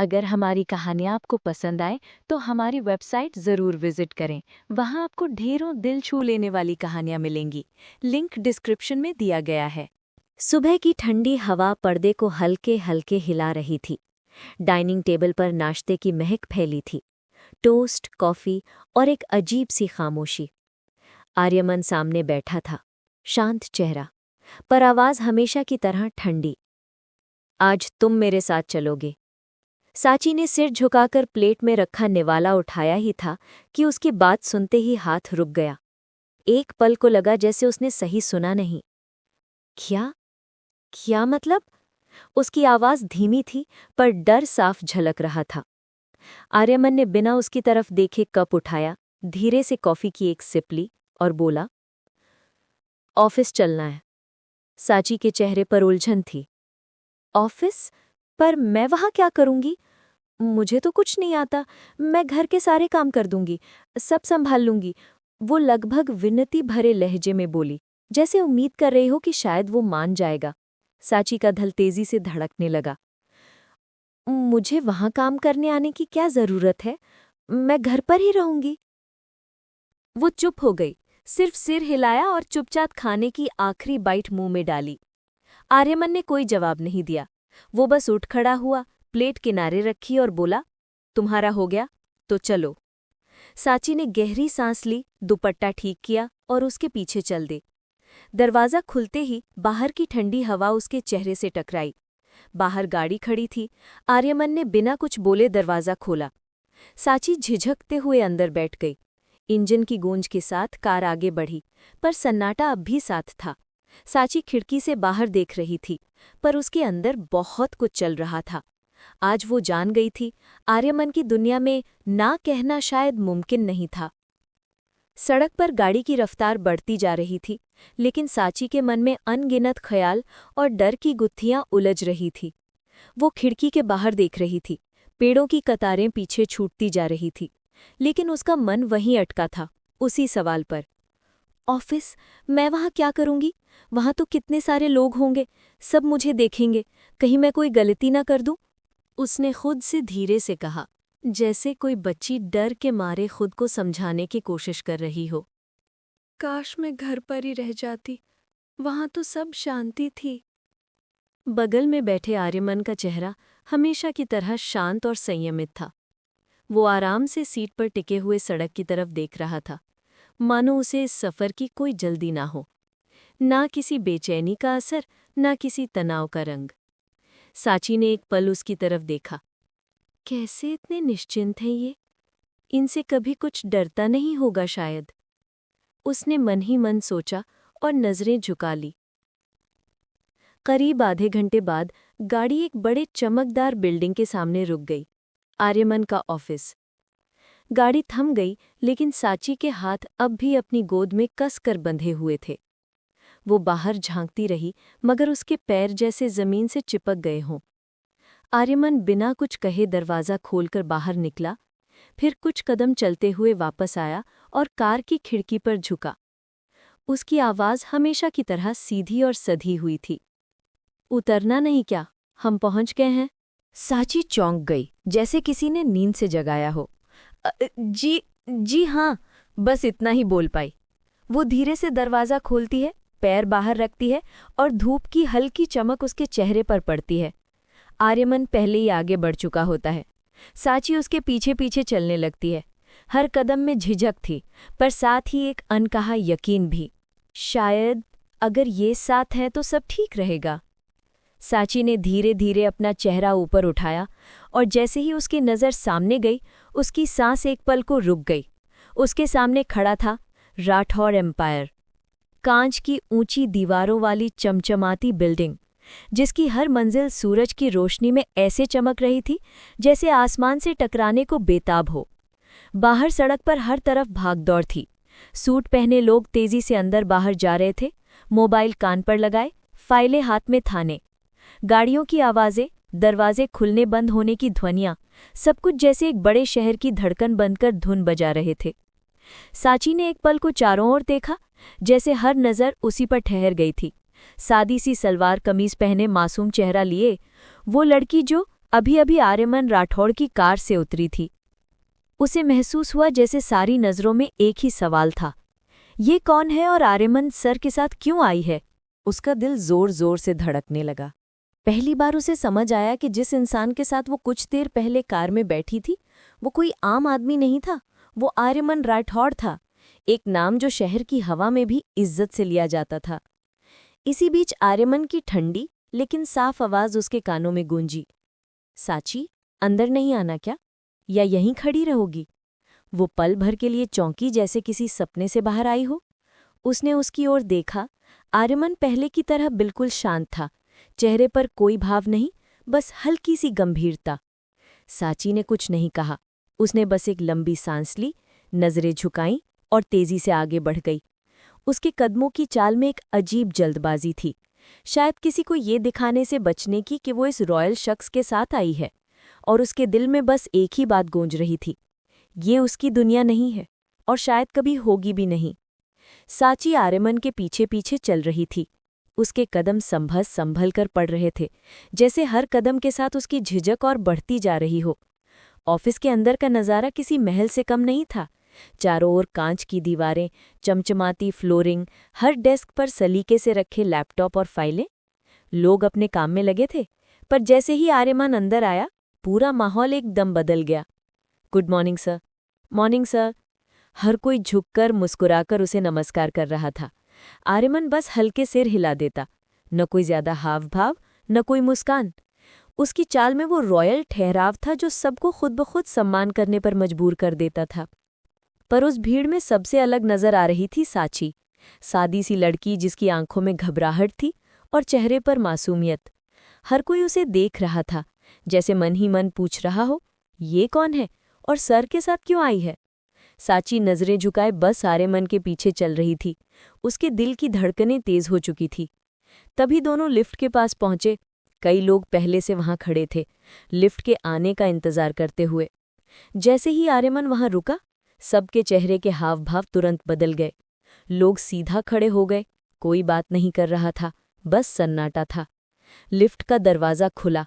अगर हमारी कहानियाँ आपको पसंद आए तो हमारी वेबसाइट ज़रूर विजिट करें। वहाँ आपको ढेरों दिल छू लेने वाली कहानियाँ मिलेंगी। लिंक डिस्क्रिप्शन में दिया गया है। सुबह की ठंडी हवा पर्दे को हल्के हल्के हिला रही थी। डाइनिंग टेबल पर नाश्ते की महक फैली थी। टोस्ट, कॉफ़ी और एक अजीब सी खामोशी। आर्यमन सामने बैठा था, शांत चेहरा, पर आवाज़ हमेशा की तरह ठंडी। आज तुम मेरे साथ चलोगे। साची ने सिर झुकाकर प्लेट में रखा निवाला उठाया ही था कि उसकी बात सुनते ही हाथ रुक गया। एक पल को लगा जैसे उसने सही सुना नहीं। क्या? क्या मतलब? उसकी आवाज़ धीमी थी पर डर साफ झलक रहा था। आर्यमन ने बिना उसकी तरफ देखे कप उठाया, धीरे से कॉफ़ी की एक सिप ली और बोला, ऑफिस चलना है। साची के चेहरे पर उलझन थी। ऑफिस? पर मैं वहाँ क्या करूँगी? मुझे तो कुछ नहीं आता। मैं घर के सारे काम कर दूंगी, सब संभाल लूंगी। वो लगभग विनती भरे लहजे में बोली, जैसे उम्मीद कर रही हो कि शायद वो मान जाएगा। साची का दिल तेजी से धड़कने लगा। मुझे वहाँ काम करने आने की क्या जरूरत है? मैं घर पर ही रहूंगी। वो चुप हो गई, सिर्फ सिर हिलाया और चुपचाप खाने की आखिरी बाइट मुंह में डाली। आर्यमन ने कोई जवाब नहीं दिया। वो बस उठ खड़ा हुआ, प्लेट किनारे रखी और बोला, तुम्हारा हो गया तो चलो। साची ने गहरी सांस ली, दुपट्टा ठीक किया और उसके पीछे चल दे। दरवाज़ा खुलते ही बाहर की ठंडी हवा उसके चेहरे से टकराई। बाहर गाड़ी खड़ी थी। आर्यमन ने बिना कुछ बोले दरवाज़ा खोला। साची झिझकते हुए अंदर बैठ गई। इंजन की गूंज के साथ कार आगे बढ़ी, पर सन्नाटा अब भी साथ था। साची खिड़की से बाहर देख रही थी, पर उसके अंदर बहुत कुछ चल रहा था। आज वो जान गई थी, आर्यमन की दुनिया में ना कहना शायद मुमकिन नहीं था। सड़क पर गाड़ी की रफ्तार बढ़ती जा रही थी, लेकिन साची के मन में अनगिनत ख्याल और डर की गुत्थियां उलझ रही थी। वो खिड़की के बाहर देख रही थी, पेड़ों की कतारें पीछे छूटती जा रही थी, लेकिन उसका मन वहीं अटका था, उसी सवाल पर। ऑफिस? मैं वहाँ क्या करूँगी? वहाँ तो कितने सारे लोग होंगे, सब मुझे देखेंगे, कहीं मैं कोई गलती ना कर दूँ। उसने खुद से धीरे से कहा, जैसे कोई बच्ची डर के मारे खुद को समझाने की कोशिश कर रही हो। काश मैं घर पर ही रह जाती, वहाँ तो सब शांति थी। बगल में बैठे आर्यमन का चेहरा हमेशा की तरह शांत और संयमित था। वो आराम से सीट पर टिके हुए सड़क की तरफ देख रहा था, मानो उसे इस सफ़र की कोई जल्दी ना हो। ना किसी बेचैनी का असर, ना किसी तनाव का रंग। साची ने एक पल उसकी तरफ देखा। कैसे इतने निश्चिंत हैं ये? इनसे कभी कुछ डरता नहीं होगा शायद। उसने मन ही मन सोचा और नजरें झुका ली। करीब आधे घंटे बाद गाड़ी एक बड़े चमकदार बिल्डिंग के सामने रुक गई। आर्यमन का ऑफिस। गाड़ी थम गई, लेकिन साची के हाथ अब भी अपनी गोद में कसकर बंधे हुए थे। वो बाहर झांकती रही, मगर उसके पैर जैसे जमीन से चिपक गए हों। आर्यमन बिना कुछ कहे दरवाज़ा खोलकर बाहर निकला, फिर कुछ कदम चलते हुए वापस आया और कार की खिड़की पर झुका। उसकी आवाज़ हमेशा की तरह सीधी और सधी हुई थी। उतरना नहीं क्या? हम पहुंच गए हैं। साची चौंक गई, जैसे किसी ने नींद से जगाया हो। जी हाँ, बस इतना ही बोल पाई। वो धीरे से दरवाज़ा खोलती है, पैर बाहर रखती है और धूप की हल्की चमक उसके चेहरे पर पड़ती है। आर्यमन पहले ही आगे बढ़ चुका होता है। साची उसके पीछे पीछे चलने लगती है। हर कदम में झिझक थी, पर साथ ही एक अनकहा यकीन भी। शायद अगर ये साथ है तो सब ठीक रहेगा। साची ने धीरे धीरे अपना चेहरा ऊपर उठाया और जैसे ही उसकी नज़र सामने गई, उसकी सांस एक पल को रुक गई। उसके सामने खड़ा था राठौर एम्पायर। कांच की ऊंची दीवारों वाली चमचमाती बिल्डिंग, जिसकी हर मंजिल सूरज की रोशनी में ऐसे चमक रही थी जैसे आसमान से टकराने को बेताब हो। बाहर सड़क पर हर तरफ भागदौड़ थी। सूट पहने लोग तेजी से अंदर बाहर जा रहे थे, मोबाइल कान पर लगाए, फाइलें हाथ में थाने। गाड़ियों की आवाज़ें, दरवाजे खुलने बंद होने की ध्वनियाँ, सब कुछ जैसे एक बड़े शहर की धड़कन बनकर धुन बजा रहे थे। साची ने एक पल को चारों ओर देखा, जैसे हर नज़र उसी पर ठहर गई थी। सादी सी सलवार कमीज पहने मासूम चेहरा लिए वो लड़की जो अभी अभी आर्यमन राठौड़ की कार से उतरी थी। उसे महसूस हुआ जैसे सारी नज़रों में एक ही सवाल था, ये कौन है और आर्यमन सर के साथ क्यों आई है? उसका दिल जोर जोर से धड़कने लगा। पहली बार उसे समझ आया कि जिस इंसान के साथ वो कुछ देर पहले कार में बैठी थी, वो कोई आम आदमी नहीं था, वो आर्यमन राठौड़ था, एक नाम जो शहर की हवा में भी इज्जत से लिया जाता था। इसी बीच आर्यमन की ठंडी लेकिन साफ आवाज उसके कानों में गूंजी, साची, अंदर नहीं आना क्या? या यहीं खड़ी रहोगी? वो पल भर के लिए चौंकी, जैसे किसी सपने से बाहर आई हो। उसने उसकी ओर देखा। आर्यमन पहले की तरह बिल्कुल शांत था, चेहरे पर कोई भाव नहीं, बस हल्की सी गंभीरता। साची ने कुछ नहीं कहा, उसने बस एक लंबी सांस ली, नजरें झुकाईं और तेजी से आगे बढ़ गई। उसके कदमों की चाल में एक अजीब जल्दबाजी थी, शायद किसी को ये दिखाने से बचने की कि वो इस रॉयल शख्स के साथ आई है, और उसके दिल में बस एक ही बात गूंज रही थी, ये उसकी दुनिया नहीं है और शायद कभी होगी भी नहीं। साची आर्यमन के पीछे पीछे चल रही थी। उसके कदम संभल कर पड़ रहे थे, जैसे हर कदम के साथ उसकी झिझक और बढ़ती जा रही हो। ऑफिस के अंदर का नज़ारा किसी महल से कम नहीं था। चारों ओर कांच की दीवारें, चमचमाती फ्लोरिंग, हर डेस्क पर सलीके से रखे लैपटॉप और फाइलें। लोग अपने काम में लगे थे, पर जैसे ही आर्यमन अंदर आया, पूरा माहौल एकदम बदल गया। Good morning sir. Morning sir. हर कोई झुककर मुस्कुराकर उसे नमस्कार कर रहा था। आर्यमन बस हल्के सिर हिला देता, न कोई ज्यादा हाव भाव, न कोई मुस्कान। उसकी चाल में वो रॉयल ठहराव था जो सबको खुद ब खुद सम्मान करने पर मजबूर कर देता था। पर उस भीड़ में सबसे अलग नजर आ रही थी साची, सादी सी लड़की जिसकी आंखों में घबराहट थी और चेहरे पर मासूमियत। हर कोई उसे देख रहा था, जैसे मन ही मन पूछ रहा हो, ये कौन है और सर के साथ क्यों आई है? साची नजरें झुकाए बस आर्यमन के पीछे चल रही थी। उसके दिल की धड़कनें तेज हो चुकी थी। तभी दोनों लिफ्ट के पास पहुंचे। कई लोग पहले से वहां खड़े थे, लिफ्ट के आने का इंतजार करते हुए। जैसे ही आर्यमन वहां रुका, सबके चेहरे के हाव भाव तुरंत बदल गए। लोग सीधा खड़े हो गए, कोई बात नहीं कर रहा था, बस सन्नाटा था। लिफ्ट का दरवाज़ा खुला।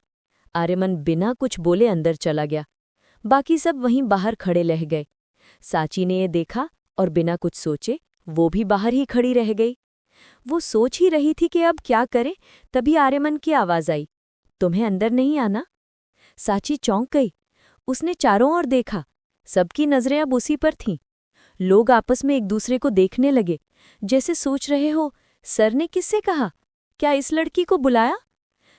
आर्यमन बिना कुछ बोले अंदर चला गया। बाकी सब वहीं बाहर खड़े रह गए। साची ने ये देखा और बिना कुछ सोचे वो भी बाहर ही खड़ी रह गई। वो सोच ही रही थी कि अब क्या करे, तभी आर्यमन की आवाज़ आई, तुम्हें अंदर नहीं आना? साची चौंक गई। उसने चारों ओर देखा, सबकी नजरें अब उसी पर थीं। लोग आपस में एक दूसरे को देखने लगे, जैसे सोच रहे हो, सर ने किससे कहा? क्या इस लड़की को बुलाया?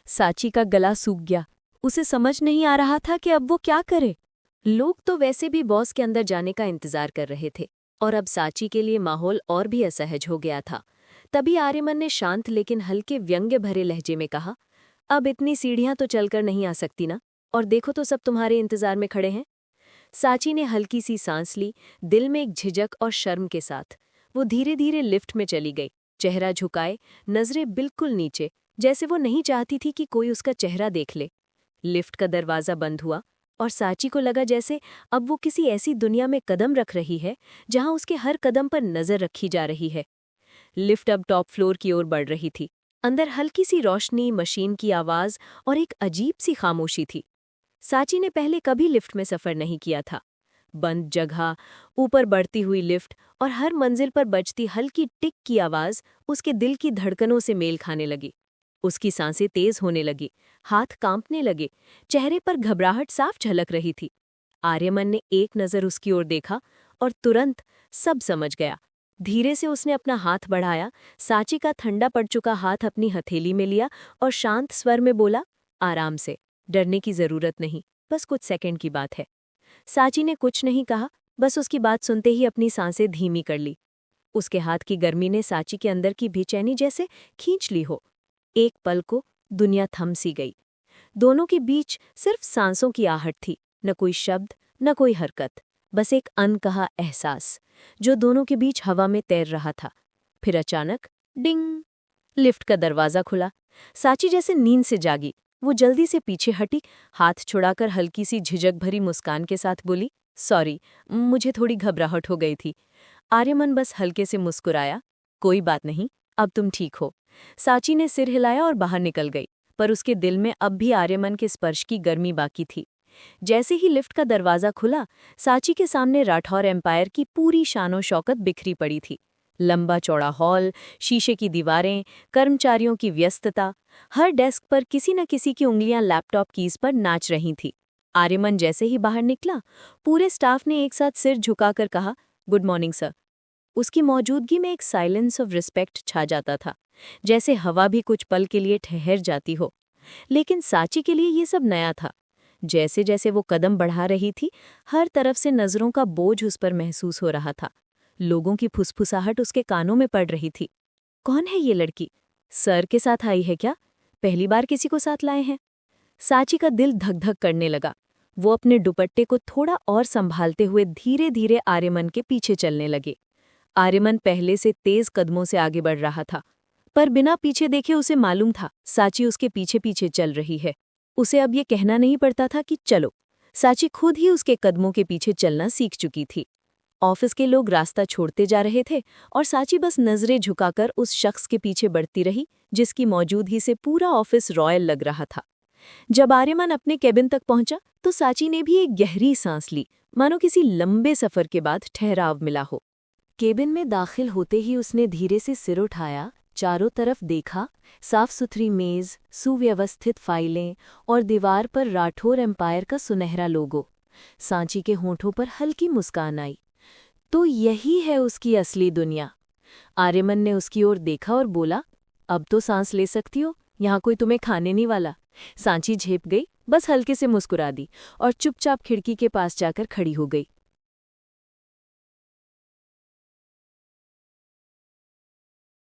साची का गला सूख गया। उसे समझ नहीं आ रहा था कि अब वो क्या करे। लोग तो वैसे भी बॉस के अंदर जाने का इंतजार कर रहे थे, और अब साची के लिए माहौल और भी असहज हो गया था। तभी आर्यमन ने शांत लेकिन हल्के व्यंग्य भरे लहजे में कहा, अब इतनी सीढ़ियां तो चलकर नहीं आ सकती ना, और देखो तो सब तुम्हारे इंतजार में खड़े हैं। साची ने हल्की सी सांस ली, दिल में एक झिझक और शर्म के साथ। वो धीरे धीरे लिफ्ट में चली गई, चेहरा झुकाए, नजरें बिल्कुल नीचे, जैसे वो नहीं चाहती थी कि कोई उसका चेहरा देख ले। लिफ्ट का दरवाज़ा बंद हुआ और साची को लगा जैसे अब वो किसी ऐसी दुनिया में कदम रख रही है जहां उसके हर कदम पर नजर रखी जा रही है। लिफ्ट अब टॉप फ्लोर की ओर बढ़ रही थी। अंदर हल्की सी रोशनी, मशीन की आवाज और एक अजीब सी खामोशी थी। साची ने पहले कभी लिफ्ट में सफ़र नहीं किया था। बंद जगह, ऊपर बढ़ती हुई लिफ्ट और हर मंजिल पर बजती हल्की टिक की आवाज़ उसके दिल की धड़कनों से मेल खाने लगी। उसकी सांसें तेज होने लगी, हाथ कांपने लगे, चेहरे पर घबराहट साफ झलक रही थी। आर्यमन ने एक नज़र उसकी ओर देखा और तुरंत सब समझ गया। धीरे से उसने अपना हाथ बढ़ाया, साची का ठंडा पड़ चुका हाथ अपनी हथेली में लिया और शांत स्वर में बोला, आराम से, डरने की जरूरत नहीं, बस कुछ सेकंड की बात है। साची ने कुछ नहीं कहा, बस उसकी बात सुनते ही अपनी सांसें धीमी कर ली। उसके हाथ की गर्मी ने साची के अंदर की बेचैनी जैसे खींच ली हो। एक पल को दुनिया थम सी गई। दोनों के बीच सिर्फ सांसों की आहट थी, न कोई शब्द, न कोई हरकत, बस एक अनकहा एहसास जो दोनों के बीच हवा में तैर रहा था। फिर अचानक डिंग, लिफ्ट का दरवाज़ा खुला। साची जैसे नींद से जागी। वो जल्दी से पीछे हटी, हाथ छुड़ाकर हल्की सी झिझक भरी मुस्कान के साथ बोली, सॉरी, मुझे थोड़ी घबराहट हो गई थी। आर्यमन बस हल्के से मुस्कुराया, कोई बात नहीं, अब तुम ठीक हो। साची ने सिर हिलाया और बाहर निकल गई। पर उसके दिल में अब भी आर्यमन के स्पर्श की गर्मी बाकी थी। जैसे ही लिफ्ट का दरवाज़ा खुला, सांची के सामने राठौर एम्पायर की पूरी शानो शौकत बिखरी पड़ी थी। लंबा चौड़ा हॉल, शीशे की दीवारें, कर्मचारियों की व्यस्तता, हर डेस्क पर किसी न किसी की उंगलियां लैपटॉप कीज पर नाच रही थी। आर्यमन जैसे ही बाहर निकला, पूरे स्टाफ ने एक साथ सिर झुकाकर कहा, गुड मॉर्निंग सर। उसकी मौजूदगी में एक साइलेंस ऑफ रिस्पेक्ट छा जाता था, जैसे हवा भी कुछ पल के लिए ठहर जाती हो। लेकिन सांची के लिए ये सब नया था। जैसे जैसे वो कदम बढ़ा रही थी, हर तरफ से नजरों का बोझ उस पर महसूस हो रहा था। लोगों की फुसफुसाहट उसके कानों में पड़ रही थी। कौन है ये लड़की? सर के साथ आई है क्या? पहली बार किसी को साथ लाए हैं? सांची का दिल धक धक करने लगा। वो अपने दुपट्टे को थोड़ा और संभालते हुए धीरे धीरे आर्यमन के पीछे चलने लगे। आर्यमन पहले से तेज कदमों से आगे बढ़ रहा था, पर बिना पीछे देखे उसे मालूम था सांची उसके पीछे पीछे चल रही है। उसे अब ये कहना नहीं पड़ता था कि चलो। सांची खुद ही उसके कदमों के पीछे चलना सीख चुकी थी। ऑफिस के लोग रास्ता छोड़ते जा रहे थे और सांची बस नजरें झुकाकर उस शख्स के पीछे बढ़ती रही जिसकी मौजूदगी से पूरा ऑफिस रॉयल लग रहा था। जब आर्यमन अपने केबिन तक पहुंचा तो सांची ने भी एक गहरी सांस ली, मानो किसी लंबे सफर के बाद ठहराव मिला हो। केबिन में दाखिल होते ही उसने धीरे से सिर उठाया, चारों तरफ देखा। साफ सुथरी मेज, सुव्यवस्थित फाइलें और दीवार पर राठौर एम्पायर का सुनहरा लोगो। सांची के होठों पर हल्की मुस्कान आई। तो यही है उसकी असली दुनिया। आर्यमन ने उसकी ओर देखा और बोला, अब तो सांस ले सकती हो, यहाँ कोई तुम्हें खाने नहीं वाला। सांची झेप गई, बस हल्के से मुस्कुरा दी और चुपचाप खिड़की के पास जाकर खड़ी हो गई।